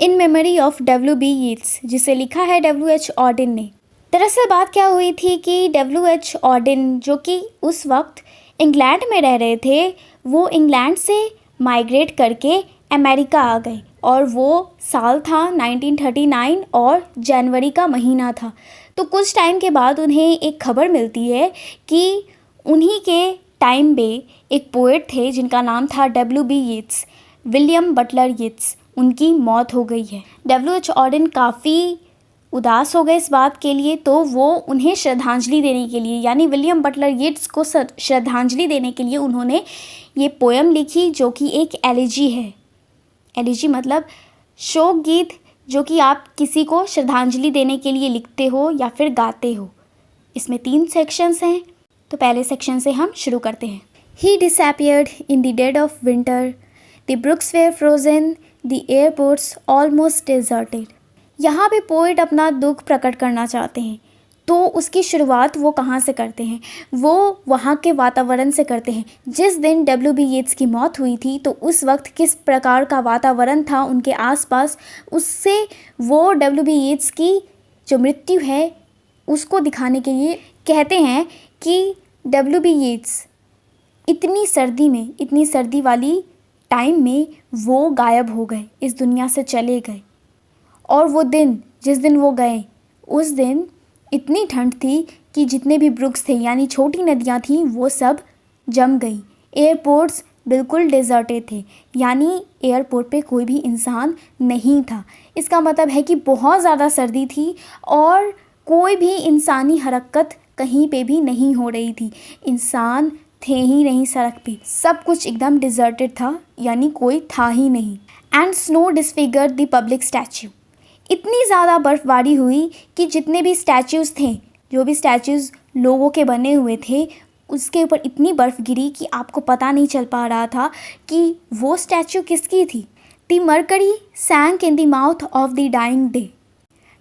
In memory of W.B. येट्स, जिसे लिखा है W.H. ऑडेन ने। दरअसल बात क्या हुई थी कि W.H. ऑडेन, जो कि उस वक्त इंग्लैंड में रह रहे थे, वो इंग्लैंड से माइग्रेट करके अमेरिका आ गए और वो साल था 1939 और जनवरी का महीना था। तो कुछ टाइम के बाद उन्हें एक खबर मिलती है कि उन्हीं के टाइम पे एक पोएट थे जिनका नाम था W.B. येट्स, विलियम बटलर येट्स, उनकी मौत हो गई है। W.H. ऑडेन काफ़ी उदास हो गए इस बात के लिए, तो वो उन्हें श्रद्धांजलि देने के लिए, यानी विलियम बटलर येट्स को श्रद्धांजलि देने के लिए उन्होंने ये पोएम लिखी, जो कि एक एलिजी है। एलिजी मतलब शोक गीत, जो कि आप किसी को श्रद्धांजलि देने के लिए लिखते हो या फिर गाते हो। इसमें 3 सेक्शंस हैं, तो पहले सेक्शन से हम शुरू करते हैं। He disappeared in the dead of winter, the brooks were frozen, the airports almost deserted. यहाँ पे पोएट अपना दुख प्रकट करना चाहते हैं, तो उसकी शुरुआत वो कहाँ से करते हैं? वो वहाँ के वातावरण से करते हैं। जिस दिन W.B. येट्स की मौत हुई थी, तो उस वक्त किस प्रकार का वातावरण था उनके आसपास, उससे वो W.B. येट्स की जो मृत्यु है उसको दिखाने के लिए कहते हैं कि W.B. येट्स इतनी सर्दी में, इतनी सर्दी वाली टाइम में वो गायब हो गए, इस दुनिया से चले गए। और वो दिन, जिस दिन वो गए, उस दिन इतनी ठंड थी कि जितने भी ब्रुक्स थे, यानी छोटी नदियाँ थीं, वो सब जम गई। एयरपोर्ट्स बिल्कुल डिजर्टेड थे, यानी एयरपोर्ट पे कोई भी इंसान नहीं था। इसका मतलब है कि बहुत ज़्यादा सर्दी थी और कोई भी इंसानी हरकत कहीं पे भी नहीं हो रही थी। इंसान थे ही नहीं सड़क पे, सब कुछ एकदम डिजर्टेड था, यानी कोई था ही नहीं। And snow disfigured the public statue. इतनी ज़्यादा बर्फ़बारी हुई कि जितने भी स्टैच्यूज़ थे, जो भी स्टैच्यूज़ लोगों के बने हुए थे, उसके ऊपर इतनी बर्फ़ गिरी कि आपको पता नहीं चल पा रहा था कि वो स्टैच्यू किसकी थी। The mercury sank in the mouth of the dying day.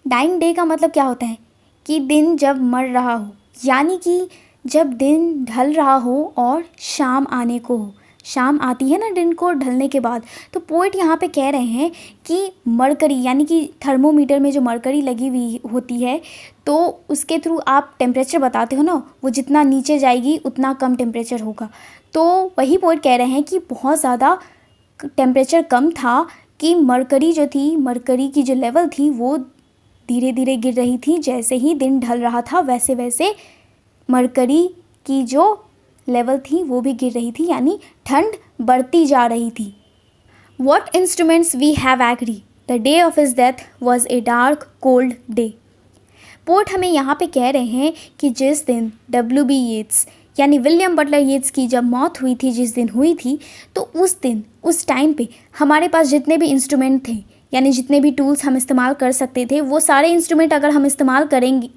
Dying day का मतलब क्या होता है कि दिन जब मर रहा हो, यानी कि जब दिन ढल रहा हो और शाम आने को हो। शाम आती है ना दिन को ढलने के बाद। तो पोएट यहाँ पे कह रहे हैं कि मरकरी, यानी कि थर्मोमीटर में जो मरकरी लगी हुई होती है, तो उसके थ्रू आप टेम्परेचर बताते हो ना, वो जितना नीचे जाएगी उतना कम टेम्परेचर होगा। तो वही पोएट कह रहे हैं कि बहुत ज़्यादा टेम्परेचर कम था कि मरकरी जो थी, मरकरी की जो लेवल थी वो धीरे धीरे गिर रही थी। जैसे ही दिन ढल रहा था वैसे वैसे मरकरी की जो लेवल थी वो भी गिर रही थी, यानी ठंड बढ़ती जा रही थी। What instruments we have agree, the day of his death was a dark cold day। Port हमें यहाँ पे कह रहे हैं कि जिस दिन W.B. येट्स यानी विलियम बटलर येट्स की जब मौत हुई थी, जिस दिन हुई थी, तो उस दिन, उस टाइम पे हमारे पास जितने भी इंस्ट्रूमेंट थे, यानी जितने भी टूल्स हम इस्तेमाल कर सकते थे, वो सारे इंस्ट्रूमेंट अगर हम इस्तेमाल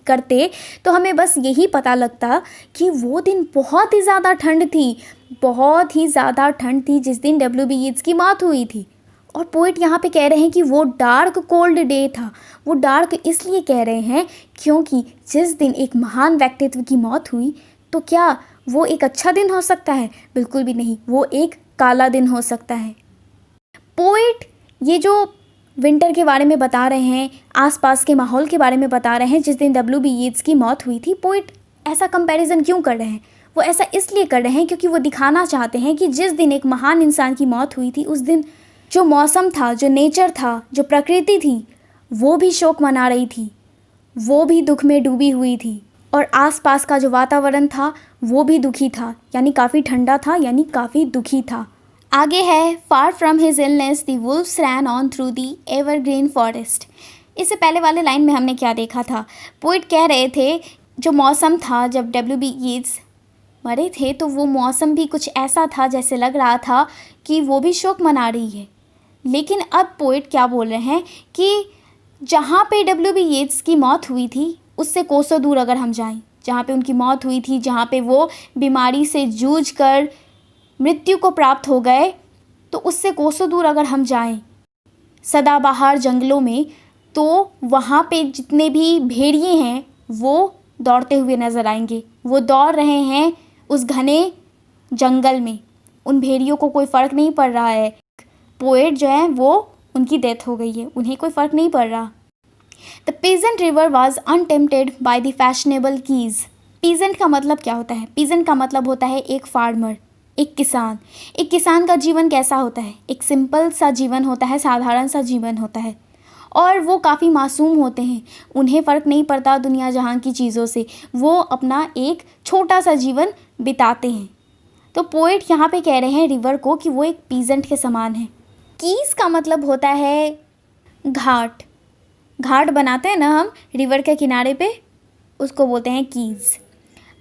करते तो हमें बस यही पता लगता कि वो दिन बहुत ही ज़्यादा ठंड थी, बहुत ही ज़्यादा ठंड थी जिस दिन W.B. येट्स की मौत हुई थी। और पोएट यहाँ पे कह रहे हैं कि वो डार्क कोल्ड डे था। वो डार्क इसलिए कह रहे हैं क्योंकि जिस दिन एक महान व्यक्तित्व की मौत हुई, तो क्या वो एक अच्छा दिन हो सकता है? बिल्कुल भी नहीं, वो एक काला दिन हो सकता है। पोएट ये जो विंटर के बारे में बता रहे हैं, आसपास के माहौल के बारे में बता रहे हैं जिस दिन W.B. येट्स की मौत हुई थी, पोएट ऐसा कंपैरिजन क्यों कर रहे हैं? वो ऐसा इसलिए कर रहे हैं क्योंकि वो दिखाना चाहते हैं कि जिस दिन एक महान इंसान की मौत हुई थी, उस दिन जो मौसम था, जो नेचर था, जो प्रकृति थी, वो भी शोक मना रही थी, वो भी दुख में डूबी हुई थी, और आसपास का जो वातावरण था वो भी दुखी था, यानी काफ़ी ठंडा था, यानी काफ़ी दुखी था। आगे है far from his illness the wolves ran on through the evergreen forest. इससे पहले वाले लाइन में हमने क्या देखा था? पोएट कह रहे थे जो मौसम था जब W.B. येट्स मरे थे, तो वो मौसम भी कुछ ऐसा था जैसे लग रहा था कि वो भी शोक मना रही है। लेकिन अब पोएट क्या बोल रहे हैं कि जहाँ पे W.B. येट्स की मौत हुई थी, उससे कोसों दूर अगर हम जाएं, जहाँ पे उनकी मौत हुई थी, जहाँ पे वो बीमारी से जूझ कर मृत्यु को प्राप्त हो गए, तो उससे कोसों दूर अगर हम जाएं सदाबहार जंगलों में, तो वहाँ पे जितने भी भेड़िए हैं वो दौड़ते हुए नज़र आएंगे। वो दौड़ रहे हैं उस घने जंगल में, उन भेड़ियों को कोई फ़र्क नहीं पड़ रहा है। पोएट जो है वो उनकी डेथ हो गई है, उन्हें कोई फ़र्क नहीं पड़ रहा। The peasant river was untempted by the fashionable quays. Peasant का मतलब क्या होता है? पीजेंट का मतलब होता है एक फार्मर, एक किसान। एक किसान का जीवन कैसा होता है? एक सिंपल सा जीवन होता है, साधारण सा जीवन होता है, और वो काफ़ी मासूम होते हैं। उन्हें फ़र्क नहीं पड़ता दुनिया जहाँ की चीज़ों से, वो अपना एक छोटा सा जीवन बिताते हैं। तो पोएट यहाँ पे कह रहे हैं रिवर को कि वो एक पीजेंट के समान है। कीज़ का मतलब होता है घाट। घाट बनाते हैं ना हम रिवर के किनारे पे, उसको बोलते हैं कीज़।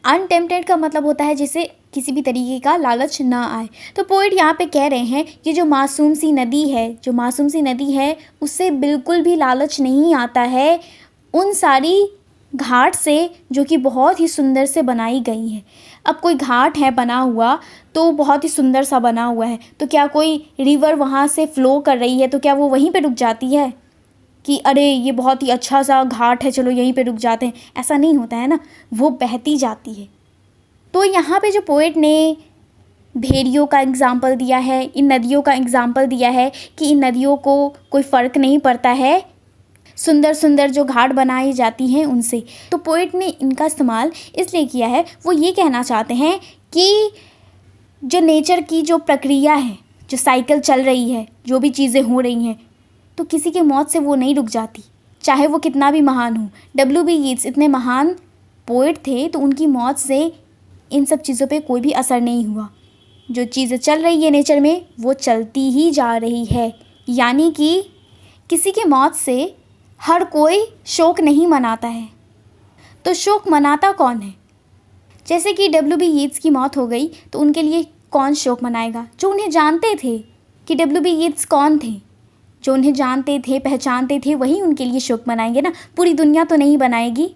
अनटेम्प्टेड का मतलब होता है जिसे किसी भी तरीके का लालच ना आए। तो पोएट यहाँ पे कह रहे हैं कि जो मासूम सी नदी है उससे बिल्कुल भी लालच नहीं आता है उन सारी घाट से जो कि बहुत ही सुंदर से बनाई गई है। अब कोई घाट है बना हुआ तो बहुत ही सुंदर सा बना हुआ है, तो क्या कोई रिवर वहाँ से फ़्लो कर रही है तो क्या वो वहीं पे रुक जाती है कि अरे ये बहुत ही अच्छा सा घाट है, चलो यहीं पे रुक जाते हैं? ऐसा नहीं होता है ना, वो बहती जाती है। तो यहाँ पे जो पोएट ने भेड़ियों का एग्ज़ाम्पल दिया है, इन नदियों का एग्ज़ाम्पल दिया है कि इन नदियों को कोई फ़र्क नहीं पड़ता है सुंदर सुंदर जो घाट बनाई जाती हैं उनसे। तो पोएट ने इनका इस्तेमाल इसलिए किया है, वो ये कहना चाहते हैं कि जो नेचर की जो प्रक्रिया है, जो साइकिल चल रही है, जो भी चीज़ें हो रही हैं, तो किसी के मौत से वो नहीं रुक जाती, चाहे वो कितना भी महान हो। W.B. यीट्स इतने महान पोएट थे, तो उनकी मौत से इन सब चीज़ों पे कोई भी असर नहीं हुआ। जो चीज़ें चल रही है नेचर में वो चलती ही जा रही है, यानी कि किसी के मौत से हर कोई शोक नहीं मनाता है। तो शोक मनाता कौन है? जैसे कि W.B. यीट्स की मौत हो गई तो उनके लिए कौन शोक मनाएगा? जो उन्हें जानते थे कि W.B. यीट्स कौन थे, जो उन्हें जानते थे, पहचानते थे, वही उनके लिए शोक मनाएंगे ना, पूरी दुनिया तो नहीं बनाएगी।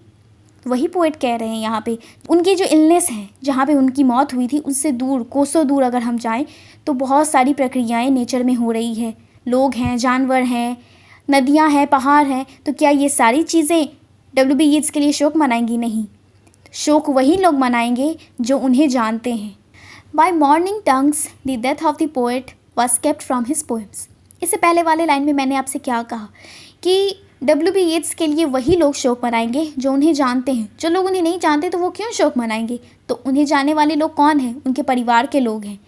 वही पोएट कह रहे हैं यहाँ पे। उनकी जो इलनेस है, जहाँ पे उनकी मौत हुई थी, उससे दूर, कोसों दूर अगर हम जाएं तो बहुत सारी प्रक्रियाएं नेचर में हो रही है। लोग हैं, जानवर हैं, नदियाँ हैं, पहाड़ हैं, तो क्या ये सारी चीज़ें W.B. यीट्स के लिए शोक मनाएंगी? नहीं, शोक वही लोग मनाएंगे जो उन्हें जानते हैं। By mourning tongues the death of the poet was kept from his poems. इससे पहले वाले लाइन में मैंने आपसे क्या कहा कि W.B. यीट्स के लिए वही लोग शोक मनाएंगे जो उन्हें जानते हैं। जो लोग उन्हें नहीं जानते तो वो क्यों शोक मनाएंगे? तो उन्हें जानने वाले लोग कौन हैं? उनके परिवार के लोग हैं,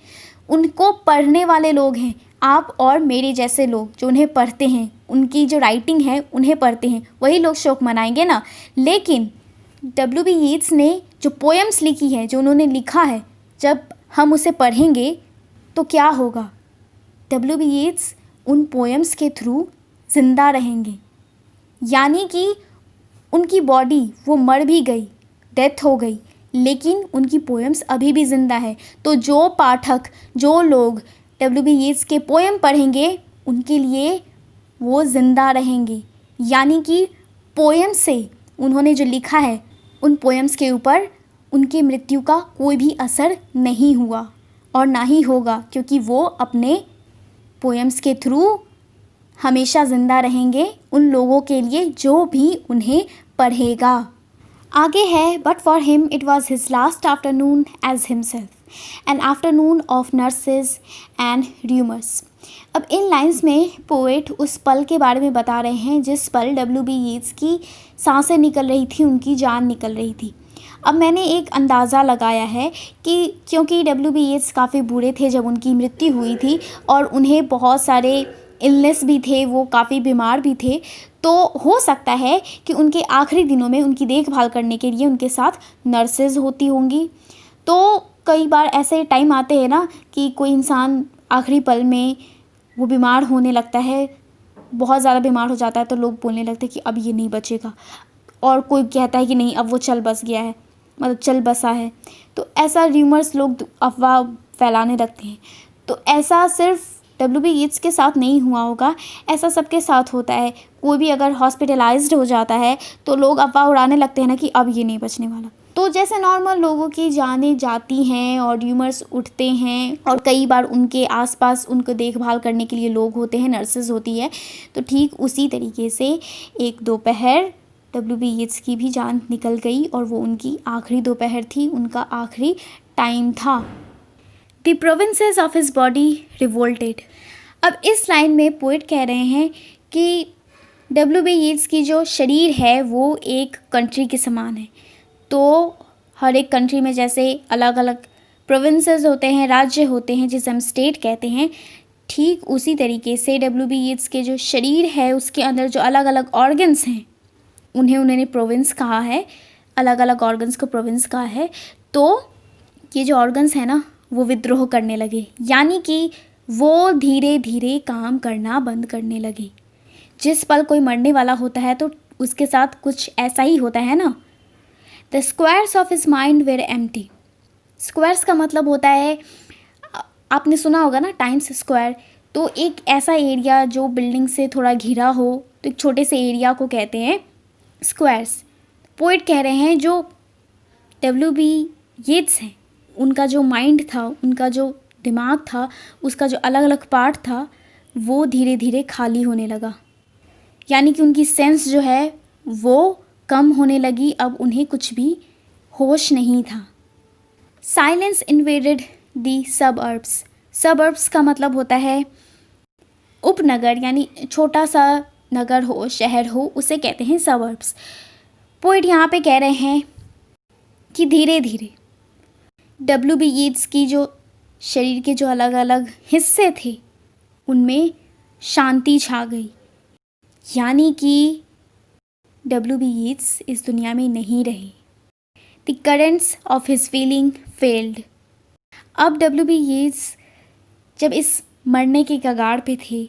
उनको पढ़ने वाले लोग हैं, आप और मेरे जैसे लोग जो उन्हें पढ़ते हैं, उनकी जो राइटिंग है उन्हें पढ़ते हैं, वही लोग शोक मनाएंगे ना। लेकिन W.B. यीट्स ने जो पोएम्स लिखी है, जो उन्होंने लिखा है, जब हम उसे पढ़ेंगे तो क्या होगा? W.B. यीट्स उन पोएम्स के थ्रू ज़िंदा रहेंगे, यानी कि उनकी बॉडी वो मर भी गई, डेथ हो गई, लेकिन उनकी पोएम्स अभी भी ज़िंदा है। तो जो पाठक, जो लोग W.B. यीट्स के पोएम पढ़ेंगे, उनके लिए वो ज़िंदा रहेंगे, यानी कि पोएम से उन्होंने जो लिखा है, उन पोएम्स के ऊपर उनकी मृत्यु का कोई भी असर नहीं हुआ और ना ही होगा, क्योंकि वो अपने पोएम्स के थ्रू हमेशा ज़िंदा रहेंगे उन लोगों के लिए जो भी उन्हें पढ़ेगा। आगे है, but for him it was his last afternoon as himself, an afternoon of nurses and rumours. अब इन लाइंस में पोएट उस पल के बारे में बता रहे हैं जिस पल W.B. यीट्स की सांसें निकल रही थी, उनकी जान निकल रही थी। अब मैंने एक अंदाज़ा लगाया है कि क्योंकि W.B. यीट्स काफ़ी बूढ़े थे जब उनकी मृत्यु हुई थी और उन्हें बहुत सारे इलनेस भी थे, वो काफ़ी बीमार भी थे, तो हो सकता है कि उनके आखिरी दिनों में उनकी देखभाल करने के लिए उनके साथ नर्सेज होती होंगी। तो कई बार ऐसे टाइम आते हैं ना कि कोई इंसान आखिरी पल में वो बीमार होने लगता है, बहुत ज़्यादा बीमार हो जाता है, तो लोग बोलने लगते हैं कि अब ये नहीं बचेगा, और कोई कहता है कि नहीं अब वो चल बस गया है, मतलब चल बसा है। तो ऐसा र्यूमर्स लोग अफवाह फैलाने लगते हैं। तो ऐसा सिर्फ W.B. यीट्स के साथ नहीं हुआ होगा, ऐसा सबके साथ होता है। कोई भी अगर हॉस्पिटलाइज्ड हो जाता है तो लोग अफवाह उड़ाने लगते हैं ना कि अब ये नहीं बचने वाला। तो जैसे नॉर्मल लोगों की जानें जाती हैं और र्यूमर्स उठते हैं, और कई बार उनके आसपास उनको देखभाल करने के लिए लोग होते हैं, नर्सेज होती है, तो ठीक उसी तरीके से एक दोपहर W.B. यीट्स की भी जान निकल गई और वो उनकी आखिरी दोपहर थी, उनका आखिरी टाइम था। The provinces of his body revolted. अब इस लाइन में पोइट कह रहे हैं कि W.B. येट्स की जो शरीर है वो एक कंट्री के समान है। तो हर एक कंट्री में जैसे अलग अलग प्रोविंसेस होते हैं, राज्य होते हैं जिसे हम स्टेट कहते हैं, ठीक उसी तरीके से W.B. येट्स के जो शरीर है उसके अंदर जो अलग अलग ऑर्गन्स हैं उन्होंने प्रोविंस कहा है, अलग अलग ऑर्गन्स को प्रोविंस कहा है। तो ये जो ऑर्गन्स हैं ना वो विद्रोह करने लगे, यानी कि वो धीरे धीरे काम करना बंद करने लगे। जिस पल कोई मरने वाला होता है तो उसके साथ कुछ ऐसा ही होता है ना। The squares of his mind were empty. Squares का मतलब होता है, आपने सुना होगा ना, टाइम्स स्क्वायर। तो एक ऐसा एरिया जो बिल्डिंग से थोड़ा घिरा हो, तो एक छोटे से एरिया को कहते हैं स्क्वायर्स। पोइट कह रहे हैं जो W.B. येट्स हैं उनका जो माइंड था, उनका जो दिमाग था, उसका जो अलग अलग पार्ट था वो धीरे धीरे खाली होने लगा, यानी कि उनकी सेंस जो है वो कम होने लगी। अब उन्हें कुछ भी होश नहीं था। साइलेंस इन्वेडेड दी सबअर्ब्स। सबअर्ब्स का मतलब होता है उपनगर, यानी छोटा सा नगर हो, शहर हो, उसे कहते हैं सबअर्ब्स। पोइट यहाँ पे कह रहे हैं कि धीरे धीरे W.B. येट्स की जो शरीर के जो अलग अलग हिस्से थे उनमें शांति छा गई, यानी कि W.B. येट्स इस दुनिया में नहीं रहे। The currents of his feeling failed. अब W.B. येट्स जब इस मरने के कगार पे थे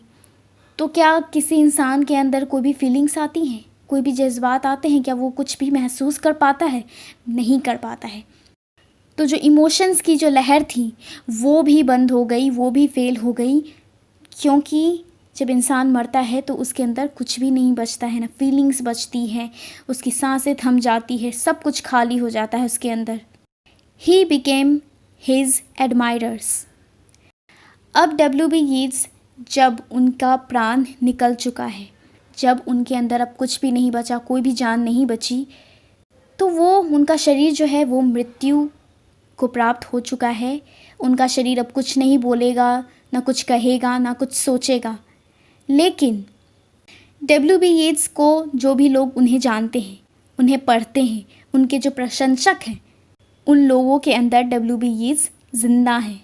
तो क्या किसी इंसान के अंदर कोई भी फीलिंग्स आती हैं, कोई भी जज्बात आते हैं? क्या वो कुछ भी महसूस कर पाता है? नहीं कर पाता है। तो जो इमोशंस की जो लहर थी वो भी बंद हो गई, वो भी फेल हो गई, क्योंकि जब इंसान मरता है तो उसके अंदर कुछ भी नहीं बचता है, ना फीलिंग्स बचती हैं, उसकी सांसें थम जाती है, सब कुछ खाली हो जाता है उसके अंदर। He became his admirers. अब W.B. येट्स जब उनका प्राण निकल चुका है, जब उनके अंदर अब कुछ भी नहीं बचा, कोई भी जान नहीं बची, तो वो उनका शरीर जो है वो मृत्यु को प्राप्त हो चुका है। उनका शरीर अब कुछ नहीं बोलेगा, ना कुछ कहेगा, ना कुछ सोचेगा। लेकिन W.B. येट्स को जो भी लोग उन्हें जानते हैं, उन्हें पढ़ते हैं, उनके जो प्रशंसक हैं, उन लोगों के अंदर W.B. येट्स जिंदा हैं।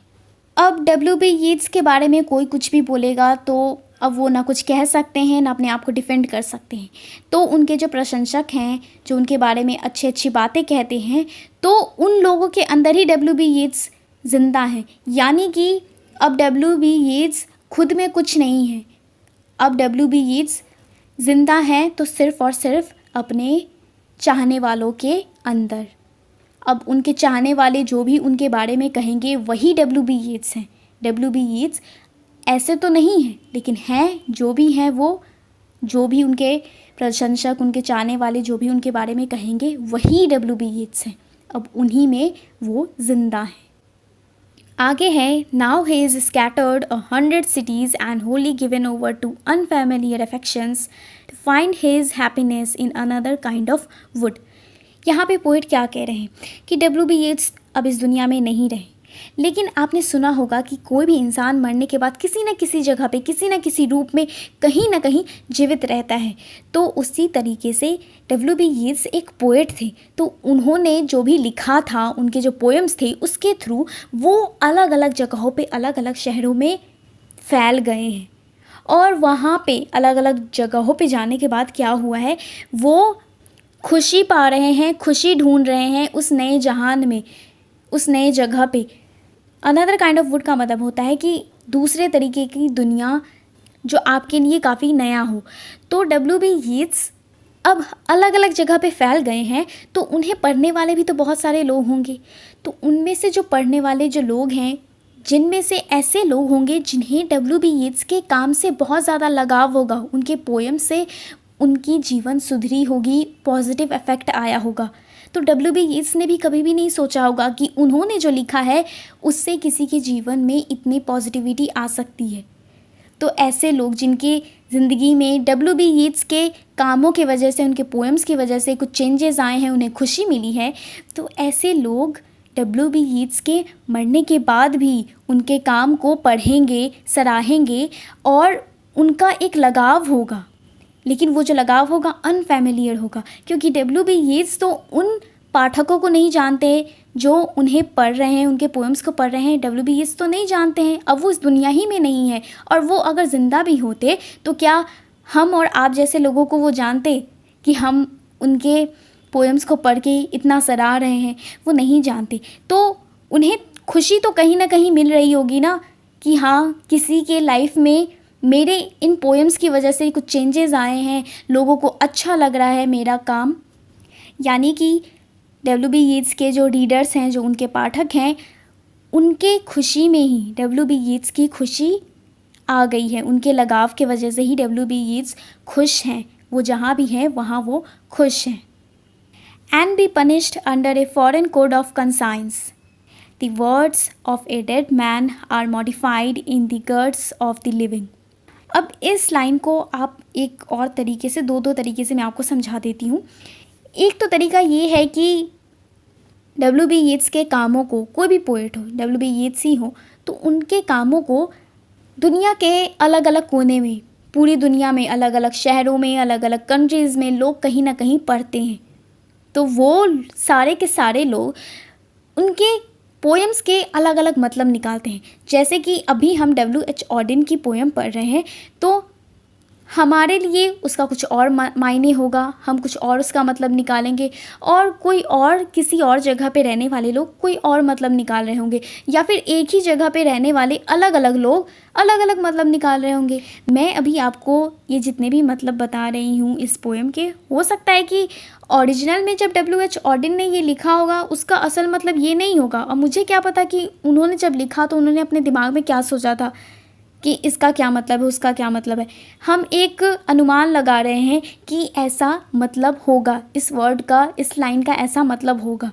अब W.B. येट्स के बारे में कोई कुछ भी बोलेगा तो अब वो ना कुछ कह सकते हैं, ना अपने आप को डिफेंड कर सकते हैं। तो उनके जो प्रशंसक हैं, जो उनके बारे में अच्छी अच्छी बातें कहते हैं, तो उन लोगों के अंदर ही W.B. येट्स जिंदा हैं, यानी कि अब W.B. येट्स खुद में कुछ नहीं है। अब W.B. येट्स जिंदा हैं तो सिर्फ़ और सिर्फ अपने चाहने वालों के अंदर। अब उनके चाहने वाले जो भी उनके बारे में कहेंगे वही W.B. येट्स हैं। W.B. येट्स ऐसे तो नहीं हैं, लेकिन हैं, जो भी हैं वो, जो भी उनके प्रशंसक, उनके चाहने वाले जो भी उनके बारे में कहेंगे वही W.B. येट्स हैं। अब उन्हीं में वो जिंदा हैं। आगे है, now he is scattered 100 cities and wholly given over to unfamiliar affections to find his happiness in another kind of wood। यहाँ पे पोइट क्या कह रहे हैं कि W.B. येट्स अब इस दुनिया में नहीं रहे, लेकिन आपने सुना होगा कि कोई भी इंसान मरने के बाद किसी न किसी जगह पे, किसी न किसी रूप में कहीं ना कहीं जीवित रहता है। तो उसी तरीके से W.B. येट्स एक पोएट थे, तो उन्होंने जो भी लिखा था, उनके जो पोएम्स थे, उसके थ्रू वो अलग अलग जगहों पे, अलग अलग शहरों में फैल गए हैं। और वहाँ पे अलग अलग जगहों पे जाने के बाद क्या हुआ है, वो खुशी पा रहे हैं, खुशी ढूंढ रहे हैं उस नए जहान में, उस नए जगह पे। अनदर काइंड ऑफ वुड का मतलब होता है कि दूसरे तरीके की दुनिया जो आपके लिए काफ़ी नया हो। तो W.B. येट्स अब अलग अलग जगह पे फैल गए हैं, तो उन्हें पढ़ने वाले भी तो बहुत सारे लोग होंगे। तो उनमें से जो पढ़ने वाले जो लोग हैं, जिनमें से ऐसे लोग होंगे जिन्हें W.B. येट्स के काम से बहुत ज़्यादा लगाव होगा, उनके पोएम से उनकी जीवन सुधरी होगी, पॉजिटिव इफ़ेक्ट आया होगा। तो W.B. येट्स ने भी कभी भी नहीं सोचा होगा कि उन्होंने जो लिखा है उससे किसी के जीवन में इतनी पॉजिटिविटी आ सकती है। तो ऐसे लोग जिनके ज़िंदगी में W.B. येट्स के कामों की वजह से, उनके पोएम्स की वजह से कुछ चेंजेस आए हैं, उन्हें खुशी मिली है, तो ऐसे लोग डब्ल्यू बी यीट्स के मरने के बाद भी उनके काम को पढ़ेंगे, सराहेंगे और उनका एक लगाव होगा। लेकिन वो जो लगाव होगा अनफैमिलियर होगा, क्योंकि डब्ल्यू बी यीट्स तो उन पाठकों को नहीं जानते जो उन्हें पढ़ रहे हैं, उनके पोएम्स को पढ़ रहे हैं। डब्ल्यू बी यीट्स तो नहीं जानते हैं, अब वो इस दुनिया ही में नहीं है। और वो अगर ज़िंदा भी होते तो क्या हम और आप जैसे लोगों को वो जानते कि हम उनके पोएम्स को पढ़ के इतना सराह रहे हैं? वो नहीं जानते। तो उन्हें खुशी तो कहीं ना कहीं मिल रही होगी ना कि हाँ, किसी के लाइफ में मेरे इन पोएम्स की वजह से कुछ चेंजेस आए हैं, लोगों को अच्छा लग रहा है मेरा काम। यानी कि डब्ल्यू बी यीट्स के जो रीडर्स हैं, जो उनके पाठक हैं, उनके खुशी में ही डब्ल्यू बी यीट्स की खुशी आ गई है। उनके लगाव के वजह से ही डब्ल्यू बी यीट्स खुश हैं। वो जहाँ भी हैं वहाँ वो खुश हैं। And be punished under a foreign code of conscience, the words of a dead man are modified in the guts of the living. अब इस लाइन को आप एक और तरीके से, दो तरीके से मैं आपको समझा देती हूँ। एक तो तरीका ये है कि डब्ल्यू बी यीट्स के कामों को, कोई भी पोएट हो, डब्ल्यू बी यीट्स ही हो, तो उनके कामों को दुनिया के अलग अलग कोने में, पूरी दुनिया में, अलग अलग शहरों में, अलग अलग कंट्रीज़ में लोग कहीं ना कहीं पढ़ते हैं। तो वो सारे के सारे लोग उनके पोएम्स के अलग अलग मतलब निकालते हैं। जैसे कि अभी हम डब्ल्यू एच ऑडिन की पोएम पढ़ रहे हैं, तो हमारे लिए उसका कुछ और मायने होगा, हम कुछ और उसका मतलब निकालेंगे, और कोई और किसी और जगह पे रहने वाले लोग कोई और मतलब निकाल रहे होंगे, या फिर एक ही जगह पे रहने वाले अलग अलग लोग अलग अलग मतलब निकाल रहे होंगे। मैं अभी आपको ये जितने भी मतलब बता रही हूँ इस पोएम के, हो सकता है कि ओरिजिनल में जब डब्ल्यू एच ऑडिन ने ये लिखा होगा उसका असल मतलब ये नहीं होगा। और मुझे क्या पता कि उन्होंने जब लिखा तो उन्होंने अपने दिमाग में क्या सोचा था कि इसका क्या मतलब है, उसका क्या मतलब है। हम एक अनुमान लगा रहे हैं कि ऐसा मतलब होगा, इस वर्ड का, इस लाइन का ऐसा मतलब होगा।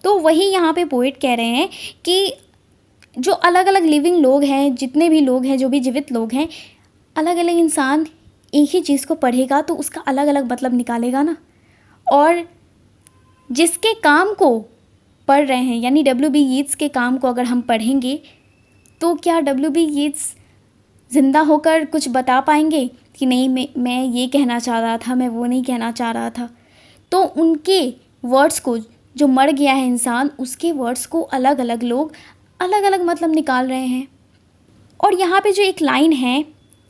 तो वही यहाँ पे पोएट कह रहे हैं कि जो अलग अलग लिविंग लोग हैं, जितने भी लोग हैं, जो भी जीवित लोग हैं, अलग अलग इंसान एक ही चीज़ को पढ़ेगा तो उसका अलग अलग मतलब निकालेगा ना। और जिसके काम को पढ़ रहे हैं, यानी डब्ल्यू बी यीट्स के काम को अगर हम पढ़ेंगे तो क्या डब्ल्यू बी यीट्स ज़िंदा होकर कुछ बता पाएंगे कि नहीं, मैं ये कहना चाह रहा था, मैं वो नहीं कहना चाह रहा था। तो उनके वर्ड्स को, जो मर गया है इंसान, उसके वर्ड्स को अलग अलग लोग अलग अलग मतलब निकाल रहे हैं। और यहाँ पे जो एक लाइन है,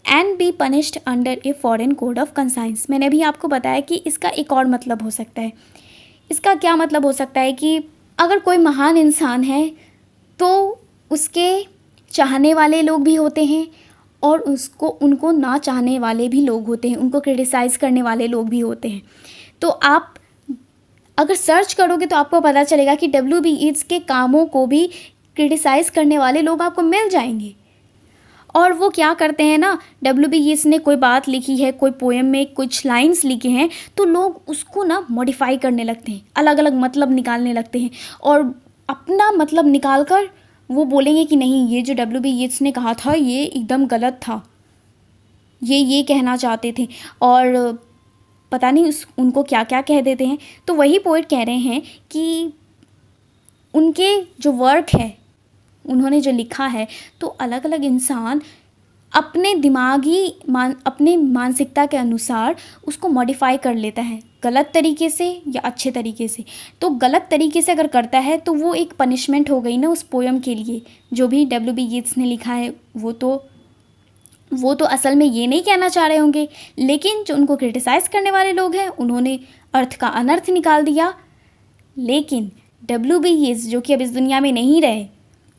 and be punished under a foreign code of conscience, मैंने भी आपको बताया कि इसका एक और मतलब हो सकता है। इसका क्या मतलब हो सकता है कि अगर कोई महान इंसान है तो उसके चाहने वाले लोग भी होते हैं और उनको ना चाहने वाले भी लोग होते हैं, उनको क्रिटिसाइज़ करने वाले लोग भी होते हैं। तो आप अगर सर्च करोगे तो आपको पता चलेगा कि डब्ल्यू बी यीट्स के कामों को भी क्रिटिसाइज़ करने वाले लोग आपको मिल जाएंगे। और वो क्या करते हैं ना, डब्ल्यू बी यीट्स ने कोई बात लिखी है, कोई पोएम में कुछ लाइंस लिखे हैं, तो लोग उसको ना मॉडिफाई करने लगते हैं, अलग अलग मतलब निकालने लगते हैं और अपना मतलब निकाल कर वो बोलेंगे कि नहीं, ये जो डब्ल्यू बी यीट्स ने कहा था ये एकदम गलत था, ये कहना चाहते थे, और पता नहीं उनको क्या क्या कह देते हैं। तो वही पोएट कह रहे हैं कि उनके जो वर्क है, उन्होंने जो लिखा है, तो अलग अलग इंसान अपने अपने मानसिकता के अनुसार उसको मॉडिफाई कर लेता है, गलत तरीके से या अच्छे तरीके से। तो गलत तरीके से अगर करता है तो वो एक पनिशमेंट हो गई ना उस पोएम के लिए। जो भी डब्ल्यू बी यीट्स ने लिखा है वो तो असल में ये नहीं कहना चाह रहे होंगे, लेकिन जो उनको क्रिटिसाइज़ करने वाले लोग हैं उन्होंने अर्थ का अनर्थ निकाल दिया। लेकिन डब्ल्यू बी यीट्स, जो कि अब इस दुनिया में नहीं रहे,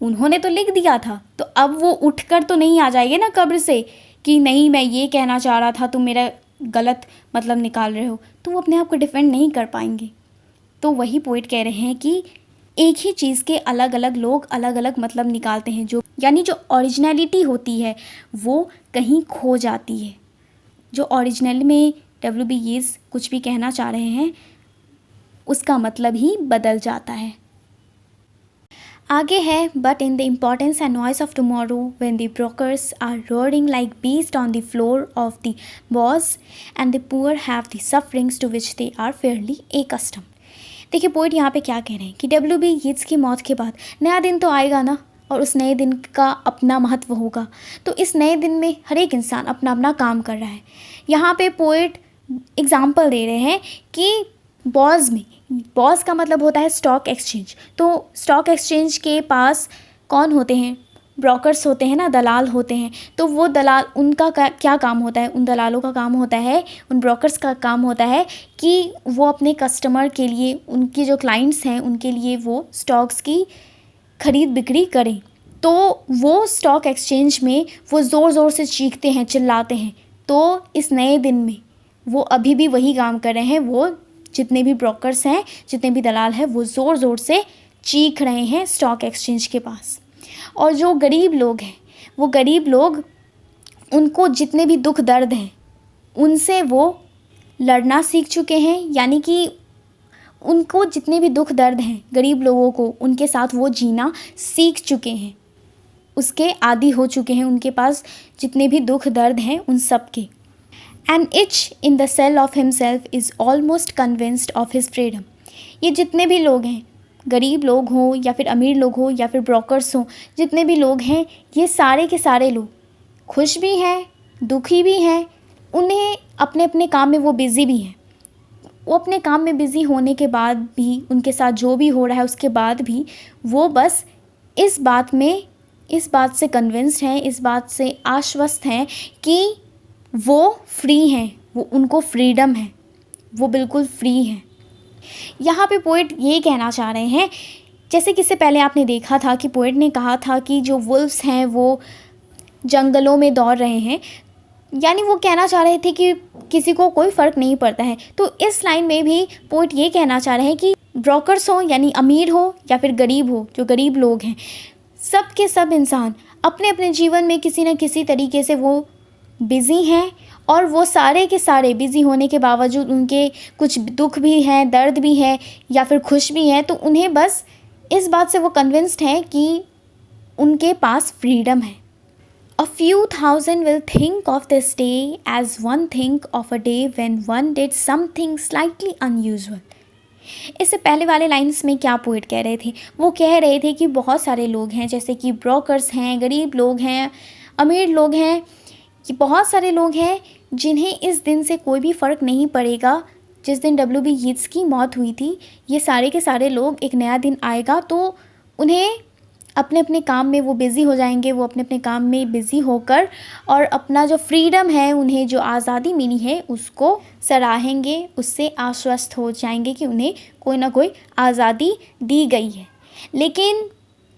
उन्होंने तो लिख दिया था, तो अब वो उठकर तो नहीं आ जाएंगे ना कब्र से कि नहीं, मैं ये कहना चाह रहा था, तुम मेरा गलत मतलब निकाल रहे हो। तो वो अपने आप को डिफेंड नहीं कर पाएंगे। तो वही पोइट कह रहे हैं कि एक ही चीज़ के अलग अलग लोग अलग अलग मतलब निकालते हैं, जो यानी जो ओरिजिनलिटी होती है वो कहीं खो जाती है। जो ओरिजिनल में डब्ल्यू बी यीट्स कुछ भी कहना चाह रहे हैं उसका मतलब ही बदल जाता है। आगे है, but in the importance and noise of tomorrow when the brokers are roaring like beast on the floor of the bourse and the poor have the sufferings to which they are fairly accustomed, देखिए poet यहाँ पे क्या कह रहे हैं कि WB. Yeats की मौत के बाद नया दिन तो आएगा ना, और उस नए दिन का अपना महत्व होगा। तो इस नए दिन में हर एक इंसान अपना अपना काम कर रहा है। यहाँ पे पोइट एग्जाम्पल दे रहे हैं कि बॉज का मतलब होता है स्टॉक एक्सचेंज। तो स्टॉक एक्सचेंज के पास कौन होते हैं? ब्रोकर्स होते हैं ना, दलाल होते हैं। तो वो दलाल, उनका क्या काम होता है? उन दलालों का काम होता है, उन ब्रोकर्स का काम होता है कि वो अपने कस्टमर के लिए, उनके जो क्लाइंट्स हैं उनके लिए वो स्टॉक्स की खरीद बिक्री करें। तो वो स्टॉक एक्सचेंज में वो ज़ोर ज़ोर से चीखते हैं, चिल्लाते हैं। तो इस नए दिन में वो अभी भी वही काम कर रहे हैं। वो जितने भी ब्रोकर्स हैं, जितने भी दलाल हैं, वो ज़ोर ज़ोर से चीख रहे हैं स्टॉक एक्सचेंज के पास। और जो गरीब लोग हैं, वो गरीब लोग, उनको जितने भी दुख दर्द हैं उनसे वो लड़ना सीख चुके हैं। यानी कि उनको जितने भी दुख दर्द हैं गरीब लोगों को, उनके साथ वो जीना सीख चुके हैं, उसके आदी हो चुके हैं। उनके पास जितने भी दुख दर्द हैं उन सब के। And each in the cell of himself is almost convinced of his freedom. ये जितने भी लोग हैं, गरीब लोग हों या फिर अमीर लोग हों या फिर ब्रोकर्स हों, जितने भी लोग हैं, ये सारे के सारे लोग खुश भी हैं, दुखी भी हैं। उन्हें अपने अपने काम में वो बिज़ी भी हैं। वो अपने काम में बिज़ी होने के बाद भी, उनके साथ जो भी हो रहा है उसके बाद भी, वो बस इस बात से कन्विंस्ड हैं, इस बात से आश्वस्त हैं कि वो फ्री हैं, वो, उनको फ्रीडम है, वो बिल्कुल फ्री हैं। यहाँ पे पोइट ये कहना चाह रहे हैं, जैसे कि इससे पहले आपने देखा था कि पोइट ने कहा था कि जो वुल्व्स हैं वो जंगलों में दौड़ रहे हैं, यानी वो कहना चाह रहे थे कि किसी को कोई फ़र्क नहीं पड़ता है। तो इस लाइन में भी पोइट ये कहना चाह रहे हैं कि ब्रोकर्स हो, यानी अमीर हो या फिर गरीब हो, जो गरीब लोग हैं, सब के सब इंसान अपने अपने जीवन में किसी न किसी तरीके से वो बिज़ी हैं। और वो सारे के सारे बिज़ी होने के बावजूद उनके कुछ दुख भी हैं, दर्द भी है या फिर खुश भी हैं। तो उन्हें बस इस बात से वो कन्विंस्ड हैं कि उनके पास फ्रीडम है। A few thousand will think of this day as one think of a day when one did something slightly unusual. इससे पहले वाले लाइन्स में क्या पोइट कह रहे थे? वो कह रहे थे कि बहुत सारे लोग हैं, जैसे कि ब्रोकर्स हैं, गरीब लोग हैं, अमीर लोग हैं, कि बहुत सारे लोग हैं जिन्हें इस दिन से कोई भी फ़र्क नहीं पड़ेगा। जिस दिन डब्ल्यू.बी. यीट्स की मौत हुई थी, ये सारे के सारे लोग, एक नया दिन आएगा तो उन्हें अपने अपने काम में वो बिज़ी हो जाएंगे। वो अपने अपने काम में बिज़ी होकर और अपना जो फ्रीडम है, उन्हें जो आज़ादी मिली है, उसको सराहेंगे, उससे आश्वस्त हो जाएंगे कि उन्हें कोई ना कोई आज़ादी दी गई है। लेकिन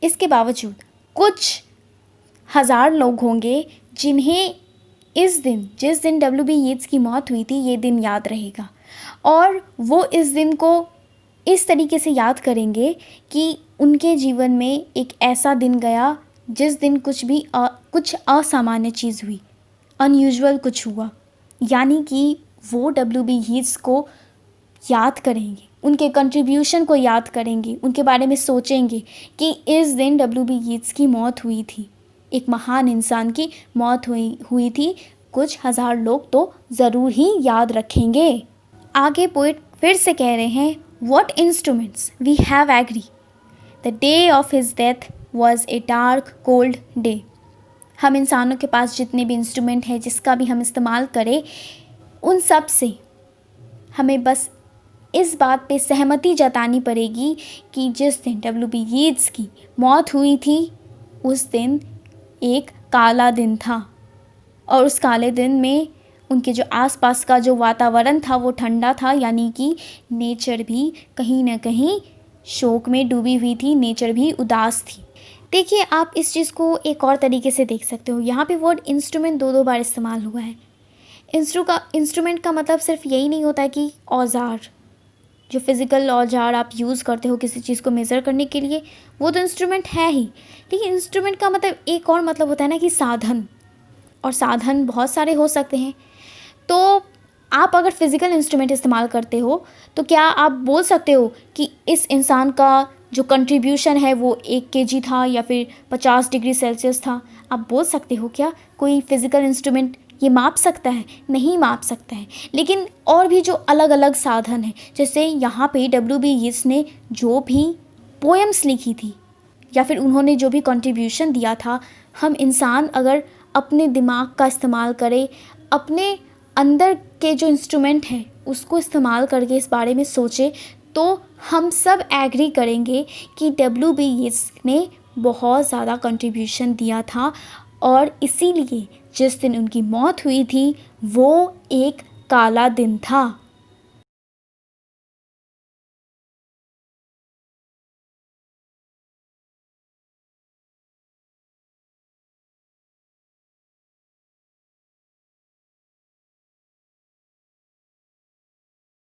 इसके बावजूद कुछ हज़ार लोग होंगे जिन्हें इस दिन, जिस दिन डब्ल्यू.बी. यीट्स की मौत हुई थी, ये दिन याद रहेगा। और वो इस दिन को इस तरीके से याद करेंगे कि उनके जीवन में एक ऐसा दिन गया जिस दिन कुछ असामान्य चीज़ हुई, अनयूजुअल कुछ हुआ। यानी कि वो डब्ल्यू.बी. यीट्स को याद करेंगे, उनके कंट्रीब्यूशन को याद करेंगे, उनके बारे में सोचेंगे कि इस दिन डब्ल्यू.बी. यीट्स की मौत हुई थी, एक महान इंसान की मौत हुई थी। कुछ हज़ार लोग तो ज़रूर ही याद रखेंगे। आगे पोइट फिर से कह रहे हैं, What instruments we have agree. The day of his death was a dark, cold day. हम इंसानों के पास जितने भी इंस्ट्रूमेंट हैं, जिसका भी हम इस्तेमाल करें, उन सब से हमें बस इस बात पे सहमति जतानी पड़ेगी कि जिस दिन डब्ल्यू.बी. यीट्स की मौत हुई थी, उस दिन एक काला दिन था। और उस काले दिन में उनके जो आसपास का जो वातावरण था वो ठंडा था, यानी कि नेचर भी कहीं ना कहीं शोक में डूबी हुई थी, नेचर भी उदास थी। देखिए, आप इस चीज़ को एक और तरीके से देख सकते हो। यहाँ पे वर्ड इंस्ट्रूमेंट दो बार इस्तेमाल हुआ है। इंस्ट्रूमेंट का मतलब सिर्फ यही नहीं होता कि औजार, जो फिज़िकल औजार आप यूज़ करते हो किसी चीज़ को मेज़र करने के लिए, वो तो इंस्ट्रूमेंट है ही। लेकिन इंस्ट्रूमेंट का मतलब एक और मतलब होता है ना कि साधन, और साधन बहुत सारे हो सकते हैं। तो आप अगर फिज़िकल इंस्ट्रूमेंट इस्तेमाल करते हो तो क्या आप बोल सकते हो कि इस इंसान का जो कंट्रीब्यूशन है वो 1 kg था या फिर 50 डिग्री सेल्सियस था? आप बोल सकते हो क्या? कोई फिज़िकल इंस्ट्रूमेंट ये माप सकता है? नहीं माप सकता है। लेकिन और भी जो अलग अलग साधन हैं, जैसे यहाँ पे W.B. यीट्स ने जो भी पोएम्स लिखी थी या फिर उन्होंने जो भी कंट्रीब्यूशन दिया था, हम इंसान अगर अपने दिमाग का इस्तेमाल करें, अपने अंदर के जो इंस्ट्रूमेंट हैं उसको इस्तेमाल करके इस बारे में सोचें, तो हम सब एग्री करेंगे कि W.B. यीट्स ने बहुत ज़्यादा कंट्रीब्यूशन दिया था। और इसीलिए जिस दिन उनकी मौत हुई थी वो एक काला दिन था।